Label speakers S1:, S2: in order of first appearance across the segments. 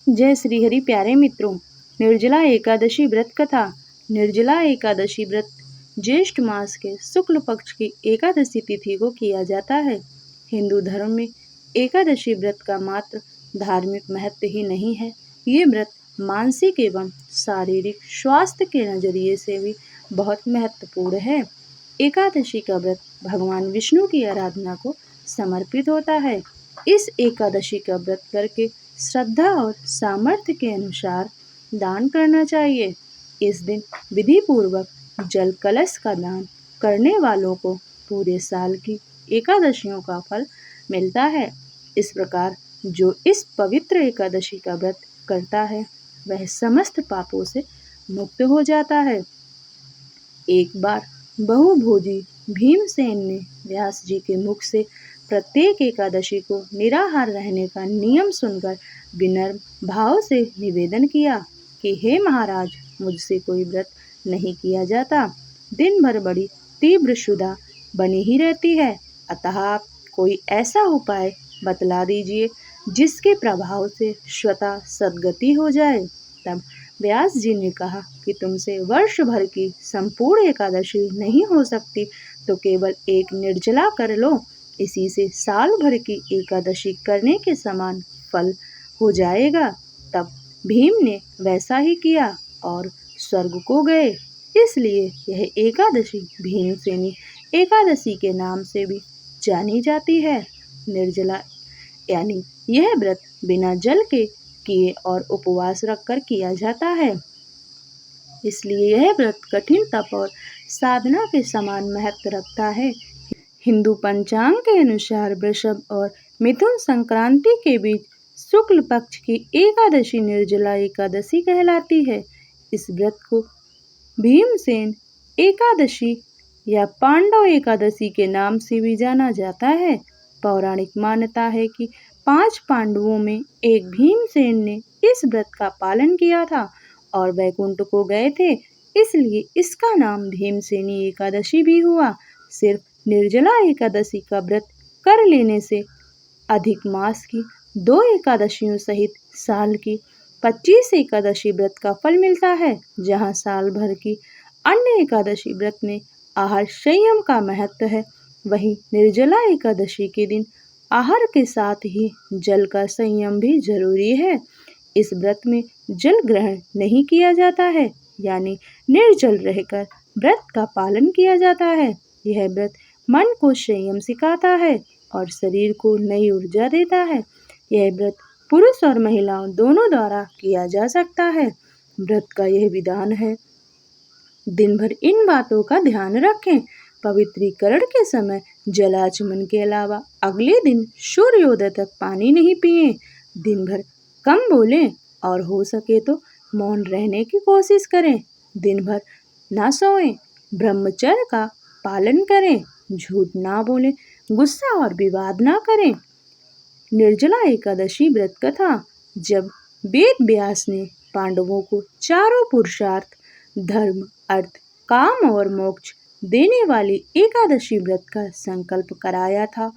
S1: जय श्री हरि प्यारे मित्रों, निर्जला एकादशी व्रत कथा। निर्जला एकादशी व्रत ज्येष्ठ मास के शुक्ल पक्ष की एकादशी तिथि को किया जाता है। हिंदू धर्म में एकादशी व्रत का मात्र धार्मिक महत्व ही नहीं है, ये व्रत मानसिक एवं शारीरिक स्वास्थ्य के नजरिए से भी बहुत महत्वपूर्ण है। एकादशी का व्रत भगवान विष्णु की आराधना को समर्पित होता है। इस एकादशी का व्रत करके श्रद्धा और सामर्थ्य के अनुसार दान करना चाहिए। इस दिन विधि पूर्वक जल कलश का दान करने वालों को पूरे साल की एकादशियों का फल मिलता है। इस प्रकार जो इस पवित्र एकादशी का व्रत करता है वह समस्त पापों से मुक्त हो जाता है। एक बार बहुभोजी भीमसेन ने व्यास जी के मुख से प्रत्येक एकादशी को निराहार रहने का नियम सुनकर विनम्र भाव से निवेदन किया कि हे महाराज, मुझसे कोई व्रत नहीं किया जाता। दिन भर बड़ी तीव्र क्षुधा बनी ही रहती है, अतः आप कोई ऐसा उपाय बतला दीजिए जिसके प्रभाव से स्वतः सद्गति हो जाए। तब व्यास जी ने कहा कि तुमसे वर्ष भर की संपूर्ण एकादशी नहीं हो सकती तो केवल एक निर्जला कर लो, इसी से साल भर की एकादशी करने के समान फल हो जाएगा। तब भीम ने वैसा ही किया और स्वर्ग को गए। इसलिए यह एकादशी भीमसेनी एकादशी के नाम से भी जानी जाती है। निर्जला यानी यह व्रत बिना जल के किए और उपवास रखकर किया जाता है। इसलिए यह व्रत कठिन तप और साधना के समान महत्व रखता है। हिंदू पंचांग के अनुसार वृषभ और मिथुन संक्रांति के बीच शुक्ल पक्ष की एकादशी निर्जला एकादशी कहलाती है। इस व्रत को भीमसेन एकादशी या पांडव एकादशी के नाम से भी जाना जाता है। पौराणिक मान्यता है कि 5 पांडवों में एक भीमसेन ने इस व्रत का पालन किया था और वैकुंठ को गए थे, इसलिए इसका नाम भीमसेनी एकादशी भी हुआ। सिर्फ निर्जला एकादशी का व्रत कर लेने से अधिक मास की 2 एकादशियों सहित साल की 25 एकादशी व्रत का फल मिलता है। जहाँ साल भर की अन्य एकादशी व्रत में आहार संयम का महत्व है, वहीं निर्जला एकादशी के दिन आहार के साथ ही जल का संयम भी जरूरी है। इस व्रत में जल ग्रहण नहीं किया जाता है, यानी निर्जल रहकर व्रत का पालन किया जाता है। यह व्रत मन को संयम सिखाता है और शरीर को नई ऊर्जा देता है। यह व्रत पुरुष और महिलाओं दोनों द्वारा किया जा सकता है। व्रत का यह विधान है, दिन भर इन बातों का ध्यान रखें। पवित्रीकरण के समय जलाचमन के अलावा अगले दिन सूर्योदय तक पानी नहीं पिए। दिन भर कम बोलें और हो सके तो मौन रहने की कोशिश करें। दिन भर ना सोएं, ब्रह्मचर्य का पालन करें, झूठ ना बोलें, गुस्सा और विवाद ना करें। निर्जला एकादशी व्रत कथा। जब वेद व्यास ने पांडवों को चारों पुरुषार्थ धर्म, अर्थ, काम और मोक्ष देने वाली एकादशी व्रत का संकल्प कराया था,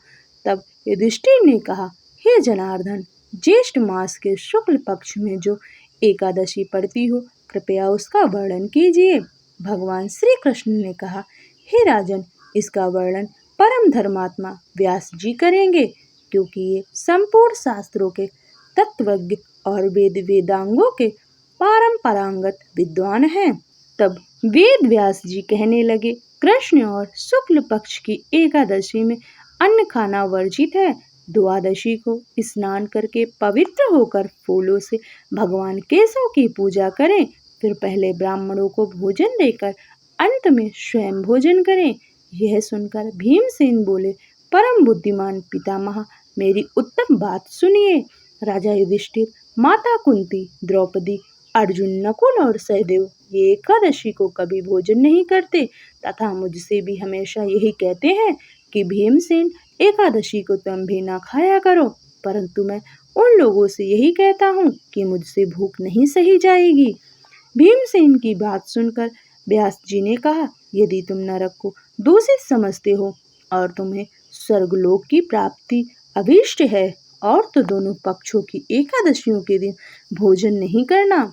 S1: तब युधिष्ठिर ने कहा, हे जनार्दन, ज्येष्ठ मास के शुक्ल पक्ष में जो एकादशी पड़ती हो, कृपया उसका वर्णन कीजिए। भगवान श्री कृष्ण ने कहा, हे राजन, इसका वर्णन परम धर्मात्मा व्यास जी करेंगे, क्योंकि ये संपूर्ण शास्त्रों के तत्वज्ञ और वेद वेदांगों के पारंपरागत विद्वान हैं। तब वेद व्यास जी कहने लगे, कृष्ण और शुक्ल पक्ष की एकादशी में अन्न खाना वर्जित है। द्वादशी को स्नान करके पवित्र होकर फूलों से भगवान केशव की पूजा करें, फिर पहले ब्राह्मणों को भोजन देकर अंत में स्वयं भोजन करें। यह सुनकर भीमसेन बोले, परम बुद्धिमान पितामह, मेरी उत्तम बात सुनिए। राजा युधिष्ठिर, माता कुंती, द्रौपदी, अर्जुन, नकुल और सहदेव ये एकादशी को कभी भोजन नहीं करते तथा मुझसे भी हमेशा यही कहते हैं कि भीमसेन, एकादशी को तुम भी ना खाया करो, परंतु मैं उन लोगों से यही कहता हूँ कि मुझसे भूख नहीं सही जाएगी। भीमसेन की बात सुनकर व्यास जी ने कहा, यदि तुम नरक को दूषित समझते हो और तुम्हें स्वर्गलोक की प्राप्ति अभीष्ट है और तो दोनों पक्षों की एकादशियों के दिन भोजन नहीं करना।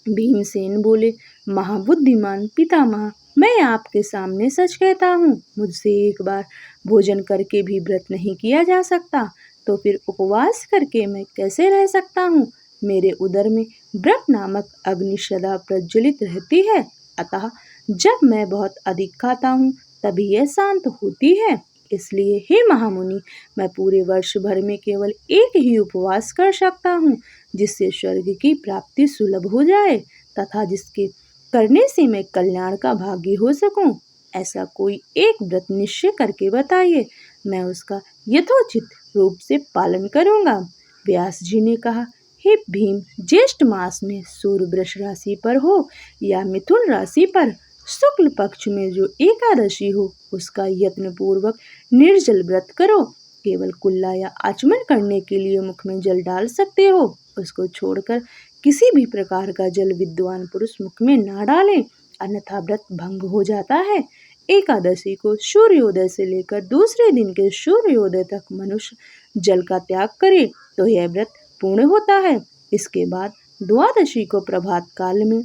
S1: भीमसेन बोले, महाबुद्धिमान पितामह, मैं आपके सामने सच कहता हूँ, मुझसे एक बार भोजन करके भी व्रत नहीं किया जा सकता, तो फिर उपवास करके मैं कैसे रह सकता हूँ। मेरे उदर में व्रत नामक अग्नि सदा प्रज्वलित रहती है, अतः जब मैं बहुत अधिक खाता हूँ तभी यह शांत होती है। इसलिए हे महामुनि, मैं पूरे वर्ष भर में केवल एक ही उपवास कर सकता हूँ, जिससे स्वर्ग की प्राप्ति सुलभ हो जाए तथा जिसके करने से मैं कल्याण का भागी हो सकूं। ऐसा कोई एक व्रत निश्चय करके बताइए, मैं उसका यथोचित रूप से पालन करूंगा। व्यास जी ने कहा, हे भीम, ज्येष्ठ मास में सूर्य वृष राशि पर हो या मिथुन राशि पर शुक्ल पक्ष में जो एकादशी हो, उसका यत्न पूर्वक निर्जल व्रत करो। केवल कुल्ला या आचमन करने के लिए मुख में जल डाल सकते हो, उसको छोड़कर किसी भी प्रकार का जल विद्वान पुरुष मुख में ना डाले, अन्यथा व्रत भंग हो जाता है। एकादशी को सूर्योदय से लेकर दूसरे दिन के सूर्योदय तक मनुष्य जल का त्याग करे तो यह व्रत पूर्ण होता है। इसके बाद द्वादशी को प्रभात काल में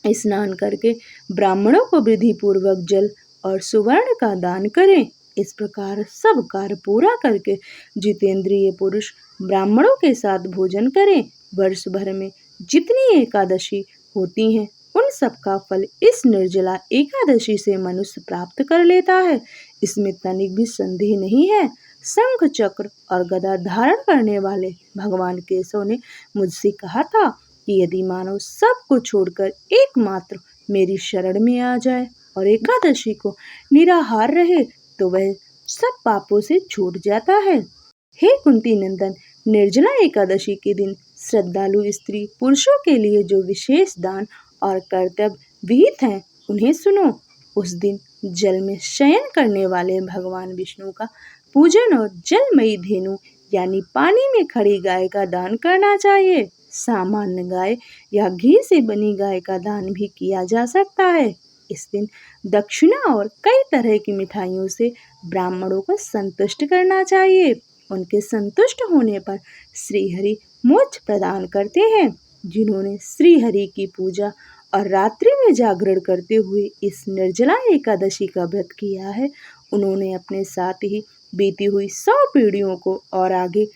S1: स्नान करके ब्राह्मणों को विधि पूर्वक जल और सुवर्ण का दान करें। इस प्रकार सब कार्य पूरा करके जितेंद्रिय पुरुष ब्राह्मणों के साथ भोजन करें। वर्ष भर में जितनी एकादशी होती हैं, उन सब का फल इस निर्जला एकादशी से मनुष्य प्राप्त कर लेता है, इसमें तनिक भी संदेह नहीं है। शंख चक्र और गदा धारण करने वाले भगवान केशव ने मुझसे कहा था कि यदि मानव सब को छोड़कर एकमात्र मेरी शरण में आ जाए और एकादशी को निराहार रहे तो वह सब पापों से छूट जाता है। हे कुंती नंदन, निर्जला एकादशी के दिन श्रद्धालु स्त्री पुरुषों के लिए जो विशेष दान और कर्तव्य विहित हैं, उन्हें सुनो। उस दिन जल में शयन करने वाले भगवान विष्णु का पूजन और जलमयी धेनु यानी पानी में खड़ी गाय का दान करना चाहिए। सामान्य गाय या घी से बनी गाय का दान भी किया जा सकता है। इस दिन दक्षिणा और कई तरह की मिठाइयों से ब्राह्मणों को संतुष्ट करना चाहिए। उनके संतुष्ट होने पर श्रीहरि मोक्ष प्रदान करते हैं। जिन्होंने श्रीहरि की पूजा और रात्रि में जागरण करते हुए इस निर्जला एकादशी का व्रत किया है, उन्होंने अपने साथ ही बीती हुई 100 पीढ़ियों को और आगे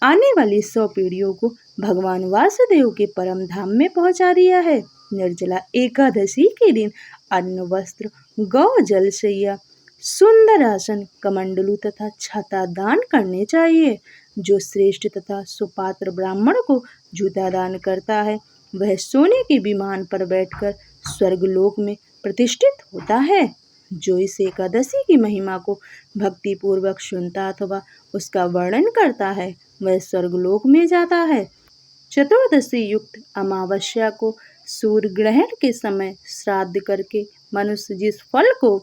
S1: आने वाली 100 पीढ़ियों को भगवान वासुदेव के परम धाम में पहुंचा दिया है। निर्जला एकादशी के दिन अन्न, वस्त्र, गौ जल, शैया, सुंदर आसन, कमंडलू तथा छाता दान करने चाहिए। जो श्रेष्ठ तथा सुपात्र ब्राह्मण को जूता दान करता है, वह सोने के विमान पर बैठकर स्वर्गलोक में प्रतिष्ठित होता है। जो इस एकादशी की महिमा को भक्ति पूर्वक सुनता अथवा उसका वर्णन करता है, वह स्वर्गलोक में जाता है। चतुर्दशी युक्त अमावस्या को सूर्य ग्रहण के समय श्राद्ध करके मनुष्य जिस फल को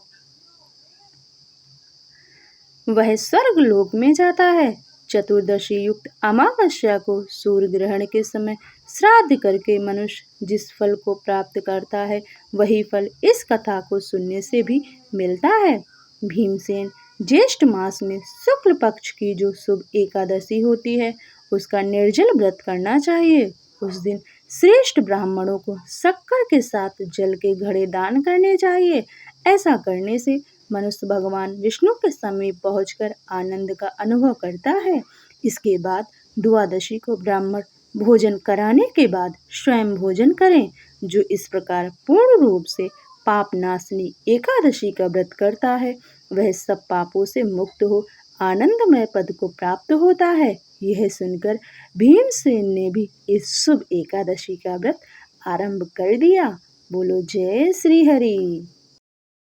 S1: वह स्वर्गलोक में जाता है। चतुर्दशी युक्त अमावस्या को सूर्य ग्रहण के समय श्राद्ध करके मनुष्य जिस फल को प्राप्त करता है, वही फल इस कथा को सुनने से भी मिलता है। भीमसेन, ज्येष्ठ मास में शुक्ल पक्ष की जो शुभ एकादशी होती है, उसका निर्जल व्रत करना चाहिए। उस दिन श्रेष्ठ ब्राह्मणों को शक्कर के साथ जल के घड़े दान करने चाहिए। ऐसा करने से मनुष्य भगवान विष्णु के समीप पहुंचकर आनंद का अनुभव करता है। इसके बाद द्वादशी को ब्राह्मण भोजन कराने के बाद स्वयं भोजन करें। जो इस प्रकार पूर्ण रूप से पाप नाशनी एकादशी का व्रत करता है, वह सब पापों से मुक्त हो आनंदमय पद को प्राप्त होता है। यह सुनकर भीमसेन ने भी इस शुभ एकादशी का व्रत आरंभ कर दिया। बोलो जय श्री हरि।